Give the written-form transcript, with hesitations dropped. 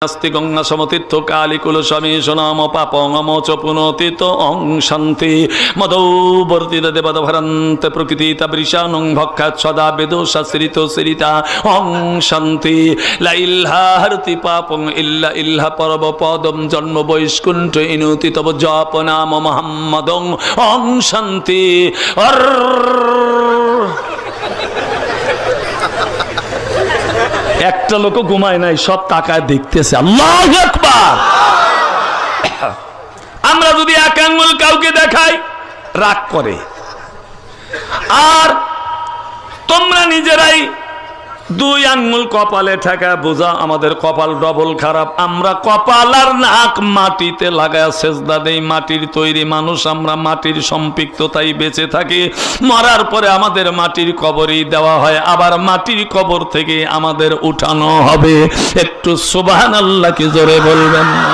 নাস্তি গঙ্গা সমতীর্থ কালিকুল সমীশনাম পাপঙম চ পুনতীত অং শান্তি মদৌবর্তিত দেবদভরন্তে প্রকৃতিতা বৃষানং ভক্ষাৎ সদা বেদোষাশ্রিত শ্রিতা অং শান্তি লাইল্হা হরতি পাপং ইল্লা ইল্হা পরব পদম জন্ম বৈষ্কুণ্ঠ ইনুতি তব জপ নাম মোহাম্মদং অং শান্তি। একটা লোক ঘুমায় নাই, সব তাকায় দেখতেছে। আল্লাহু আকবার। আমরা যদি এক আঙ্গুল কাউকে দেখাই রাগ করে, আর তোমরা নিজেরাই দুই আঙ্গুল কপালে ঠেকা বোঝা আমাদের কপাল ডবল খারাপ। আমরা কপাল আর নাক মাটিতে লাগায় সেজদা দেই। মাটির তৈরি মানুষ আমরা, মাটির সম্পৃক্ততাই বেঁচে থাকি। মরার পরে আমাদের মাটির কবরই দেওয়া হয়, আবার মাটির কবর থেকে আমাদের উঠানো হবে। একটু সুবহানাল্লাহ কি জোরে বলবেন না?